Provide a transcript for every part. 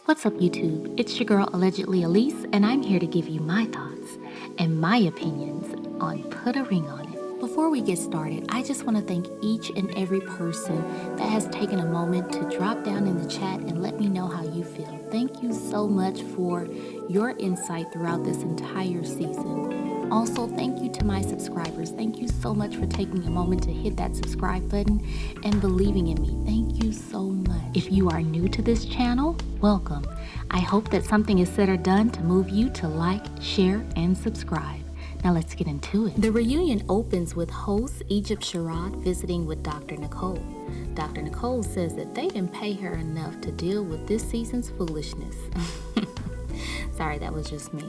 What's up, YouTube? It's your girl, Allegedly A-lease, and I'm here to give you my thoughts and my opinions on Put a Ring on It. Before we get started, I just want to thank each and every person that has taken a moment to drop down in the chat and let me know how you feel. Thank you so much for your insight throughout this entire season. Also, thank you to my subscribers. Thank you so much for taking a moment to hit that subscribe button and believing in me. Thank you so much. If you are new to this channel, welcome. I hope that something is said or done to move you to like, share, and subscribe. Now let's get into it. The reunion opens with host Egypt Sherrod visiting with Dr. Nicole. Dr. Nicole says that they didn't pay her enough to deal with this season's foolishness. Sorry, that was just me.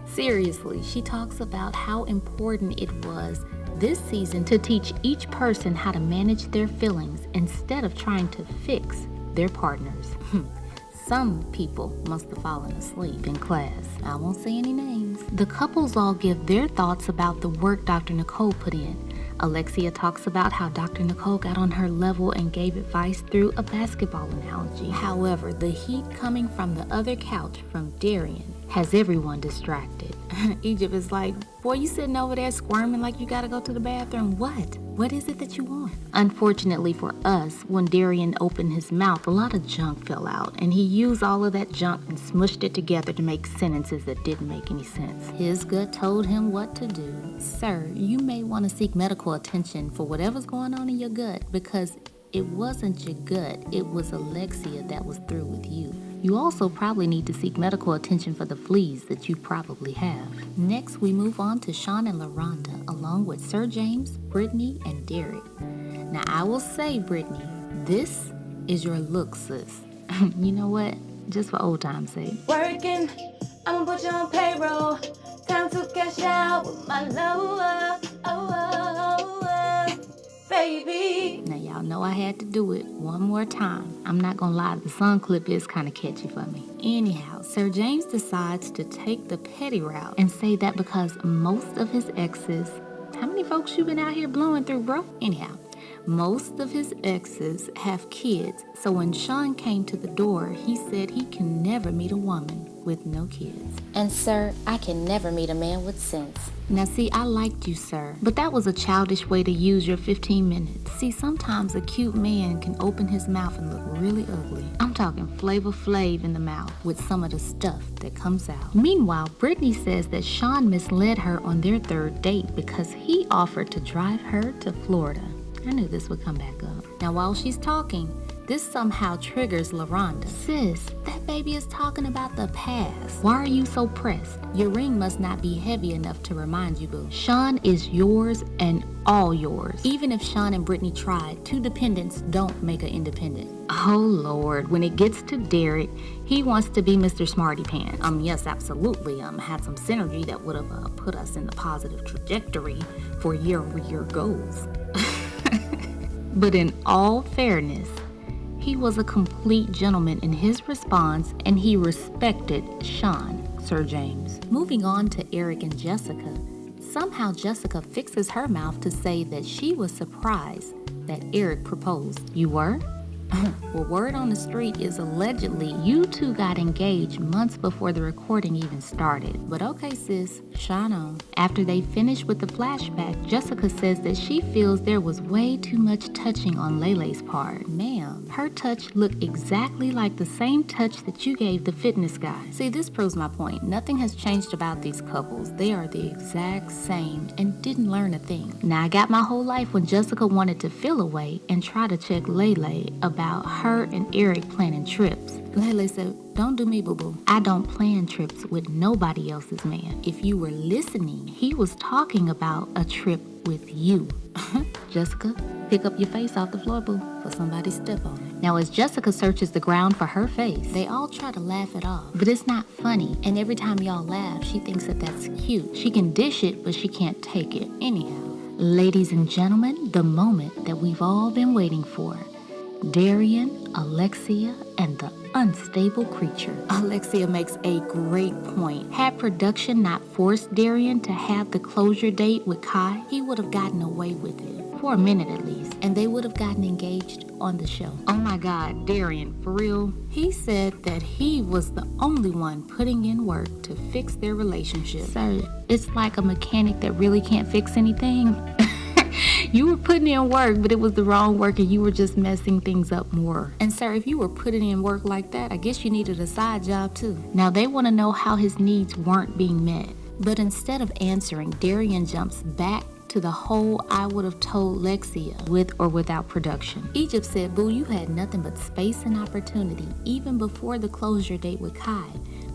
Seriously, she talks about how important it was this season to teach each person how to manage their feelings instead of trying to fix their partners. Some people must have fallen asleep in class. I won't say any names. The couples all give their thoughts about the work Dr. Nicole put in. Alexia talks about how Dr. Nicole got on her level and gave advice through a basketball analogy. However, the heat coming from the other couch from Darian has everyone distracted. Egypt is like, boy, you sitting over there squirming like you gotta go to the bathroom. What is it that you want? Unfortunately for us, when Darian opened his mouth, a lot of junk fell out, and he used all of that junk and smushed it together to make sentences that didn't make any sense. His gut told him what to do. Sir, you may want to seek medical attention for whatever's going on in your gut, because it wasn't your gut, it was Alexia that was through with you. You also probably need to seek medical attention for the fleas that you probably have. Next, we move on to Shawn and Laronda, along with Sir James, Brittany, and Derek. Now, I will say, Brittany, this is your look, sis. You know what? Just for old time's sake. Working, I'ma put you on payroll. Time to cash out with my lover. Baby. Now, y'all know I had to do it one more time. I'm not gonna lie, the song clip is kind of catchy for me. Anyhow, Sir James decides to take the petty route and say that because most of his exes, how many folks you been out here blowing through, bro? Anyhow, most of his exes have kids, so when Shawn came to the door, he said he can never meet a woman with no kids. And sir, I can never meet a man with sense. Now see, I liked you, sir, but that was a childish way to use your 15 minutes. See, sometimes a cute man can open his mouth and look really ugly. I'm talking Flavor Flav in the mouth with some of the stuff that comes out. Meanwhile, Brittany says that Shawn misled her on their third date because he offered to drive her to Florida. I knew this would come back up. Now while she's talking, this somehow triggers Laronda. Sis, that baby is talking about the past. Why are you so pressed? Your ring must not be heavy enough to remind you, boo. Shawn is yours and all yours. Even if Shawn and Brittany tried, two dependents don't make an independent. Oh Lord, when it gets to Derek, he wants to be Mr. Smarty Pants. Yes, absolutely. Had some synergy that would have put us in the positive trajectory for year-over-year goals. But in all fairness, he was a complete gentleman in his response, and he respected Shawn, Sir James. Moving on to Eric and Jessica, somehow Jessica fixes her mouth to say that she was surprised that Eric proposed. You were? Well, word on the street is allegedly you two got engaged months before the recording even started. But okay, sis, shine on. After they finish with the flashback, Jessica says that she feels there was way too much touching on Lele's part. Ma'am, her touch looked exactly like the same touch that you gave the fitness guy. See, this proves my point. Nothing has changed about these couples. They are the exact same and didn't learn a thing. Now, I got my whole life when Jessica wanted to feel away and try to check Lele about her and Eric planning trips. Lele said, don't do me, boo-boo. I don't plan trips with nobody else's man. If you were listening, he was talking about a trip with you. Jessica, pick up your face off the floor, boo, for somebody step on it. Now, as Jessica searches the ground for her face, they all try to laugh it off, but it's not funny. And every time y'all laugh, she thinks that that's cute. She can dish it, but she can't take it. Anyhow, ladies and gentlemen, the moment that we've all been waiting for. Darian, Alexia, and the unstable creature. Alexia makes a great point. Had production not forced Darian to have the closure date with Kai, he would have gotten away with it. for a minute at least, and they would have gotten engaged on the show. Oh my God, Darian, for real? He said that he was the only one putting in work to fix their relationship. Sir, it's like a mechanic that really can't fix anything. You were putting in work, but it was the wrong work and you were just messing things up more. And sir, if you were putting in work like that, I guess you needed a side job too. Now they want to know how his needs weren't being met. But instead of answering, Darian jumps back to the whole I would have told Lexia with or without production. Egypt said, boo, you had nothing but space and opportunity even before the closure date with Kai.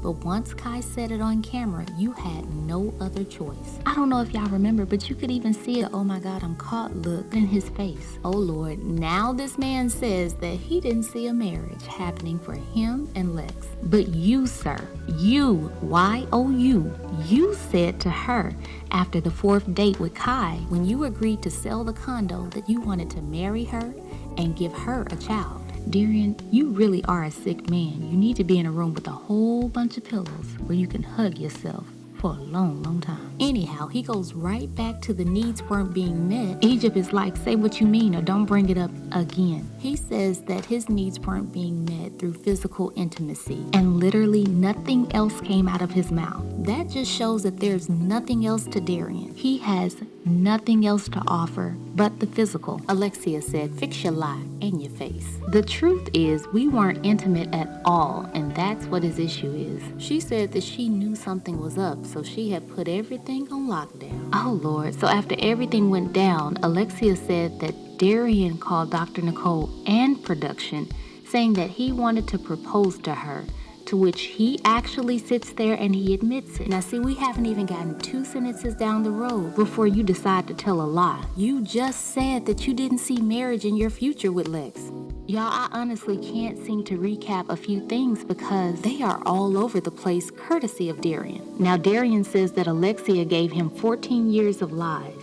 But once Kai said it on camera, you had no other choice. I don't know if y'all remember, but you could even see the oh my God, I'm caught look in his face. Oh Lord, now this man says that he didn't see a marriage happening for him and Lex. But you, sir, you, Y-O-U, you said to her after the 4th date with Kai, when you agreed to sell the condo, that you wanted to marry her and give her a child. Darian, you really are a sick man. You need to be in a room with a whole bunch of pillows where you can hug yourself for a long, long time. Anyhow, he goes right back to the needs weren't being met. Egypt is like, say what you mean or don't bring it up again. He says that his needs weren't being met through physical intimacy, and literally nothing else came out of his mouth. That just shows that there's nothing else to Darian. He has nothing else to offer but the physical. Alexia said, fix your lie and your face. The truth is, we weren't intimate at all, and that's what his issue is. She said that she knew something was up, so she had put everything on lockdown. Oh Lord, so after everything went down, Alexia said that Darian called Dr. Nicole and production, saying that he wanted to propose to her, to which he actually sits there and he admits it. Now see, we haven't even gotten 2 sentences down the road before you decide to tell a lie. You just said that you didn't see marriage in your future with Lex. Y'all, I honestly can't seem to recap a few things because they are all over the place courtesy of Darian. Now Darian says that Alexia gave him 14 years of lies.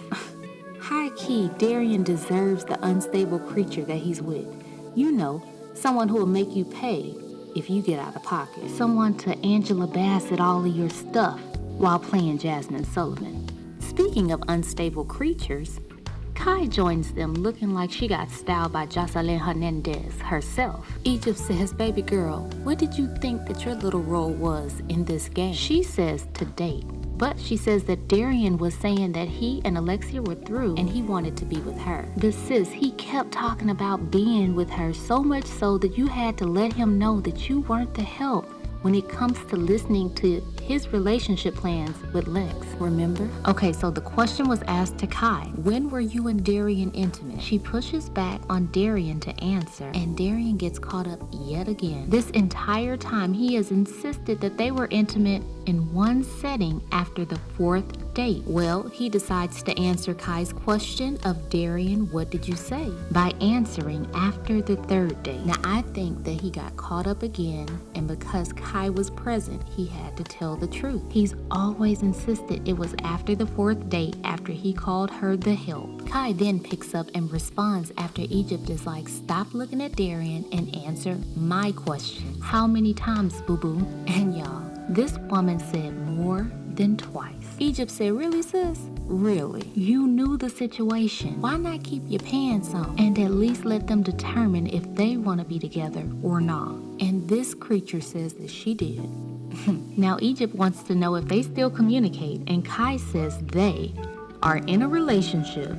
High key, Darian deserves the unstable creature that he's with. You know, someone who will make you pay if you get out of pocket. Someone to Angela Bassett all of your stuff while playing Jasmine Sullivan. Speaking of unstable creatures, Kai joins them looking like she got styled by Jocelyn Hernandez herself. Egypt says, baby girl, what did you think that your little role was in this game? She says to date. But she says that Darian was saying that he and Alexia were through and he wanted to be with her. But sis, he kept talking about being with her so much so that you had to let him know that you weren't the help when it comes to listening to his relationship plans with Lex, remember? Okay, so the question was asked to Kai, when were you and Darian intimate? She pushes back on Darian to answer, and Darian gets caught up yet again. This entire time, he has insisted that they were intimate in one setting after the 4th date. Well, he decides to answer Kai's question of Darian, what did you say? By answering after the 3rd date. Now, I think that he got caught up again, and because Kai was present, he had to tell the truth. He's always insisted it was after the 4th date after he called her the help. Kai then picks up and responds after Egypt is like, stop looking at Darian and answer my question. How many times, boo-boo? And y'all, this woman said more than twice. Egypt said, really sis? Really? You knew the situation. Why not keep your pants on and at least let them determine if they want to be together or not? And this creature says that she did. Now Egypt wants to know if they still communicate, and Kai says they are in a relationship.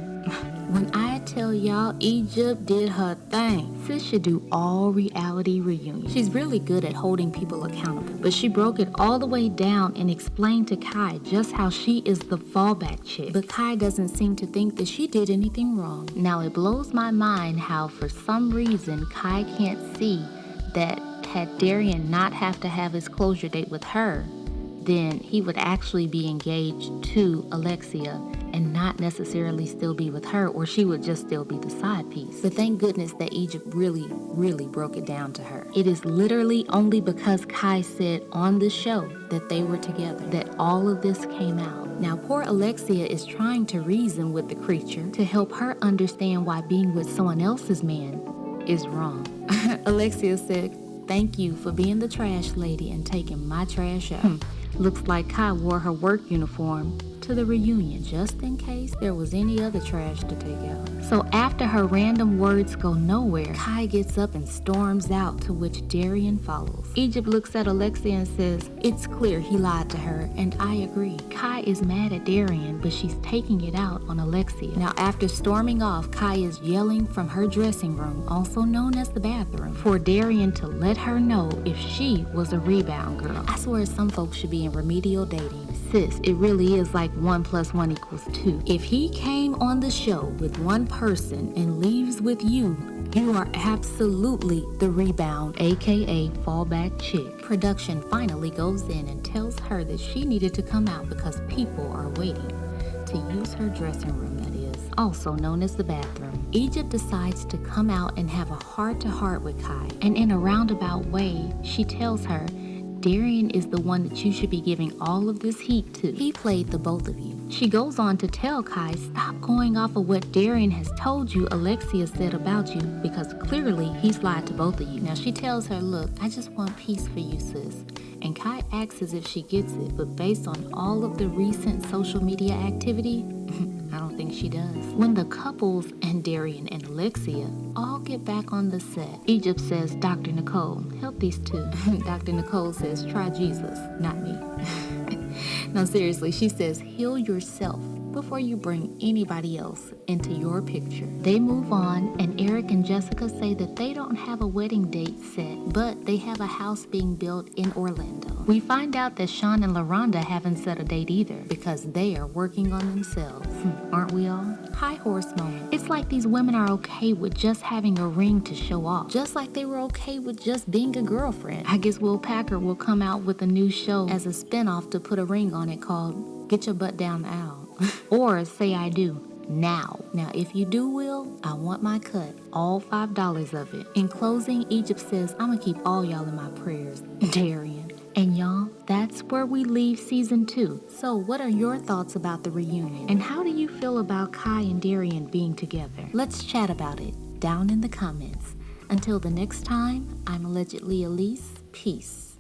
When I tell y'all Egypt did her thing, sis should do all reality reunions. She's really good at holding people accountable, but she broke it all the way down and explained to Kai just how she is the fallback chick. But Kai doesn't seem to think that she did anything wrong. Now it blows my mind how for some reason Kai can't see that had Darian not have to have his closure date with her, then he would actually be engaged to Alexia and not necessarily still be with her, or she would just still be the side piece. But thank goodness that Egypt really broke it down to her. It is literally only because Kai said on the show that they were together that all of this came out. Now poor Alexia is trying to reason with the creature to help her understand why being with someone else's man is wrong. Alexia said, thank you for being the trash lady and taking my trash out. Looks like Kai wore her work uniform to the reunion just in case there was any other trash to take out. So after her random words go nowhere, Kai gets up and storms out, to which Darian follows. Egypt looks at Alexia and says, "It's clear he lied to her, and I agree." Kai is mad at Darian, but she's taking it out on Alexia. Now after storming off, Kai is yelling from her dressing room, also known as the bathroom, for Darian to let her know if she was a rebound girl. I swear some folks should be in remedial dating. Sis, it really is like 1 + 1 = 2. If he came on the show with one person and leaves with you, you are absolutely the rebound, aka fallback chick. Production finally goes in and tells her that she needed to come out because people are waiting to use her dressing room, that is, also known as the bathroom. Egypt decides to come out and have a heart-to-heart with Kai, and in a roundabout way, she tells her Darian is the one that you should be giving all of this heat to. He played the both of you. She goes on to tell Kai, stop going off of what Darian has told you Alexia said about you, because clearly he's lied to both of you. Now she tells her, look, I just want peace for you, sis. And Kai acts as if she gets it, but based on all of the recent social media activity, I don't think she does. When the couples and Darian and Alexia all get back on the set, Egypt says, Dr. Nicole, help these two. Dr. Nicole says, try Jesus, not me. No, seriously, she says, heal yourself before you bring anybody else into your picture. They move on, and Eric and Jessica say that they don't have a wedding date set, but they have a house being built in Orlando. We find out that Shawn and Laronda haven't set a date either because they are working on themselves. Aren't we all? High horse moment. It's like these women are okay with just having a ring to show off, just like they were okay with just being a girlfriend. I guess Will Packer will come out with a new show as a spinoff to put a ring on it called Get Your Butt Down the Aisle. Or Say I Do. Now, if you do, Will, I want my cut. All $5 of it. In closing, Egypt says, I'm gonna keep all y'all in my prayers. Darian. And y'all, that's where we leave season 2. So what are your thoughts about the reunion? And how do you feel about Kai and Darian being together? Let's chat about it down in the comments. Until the next time, I'm allegedly A-lease. Peace.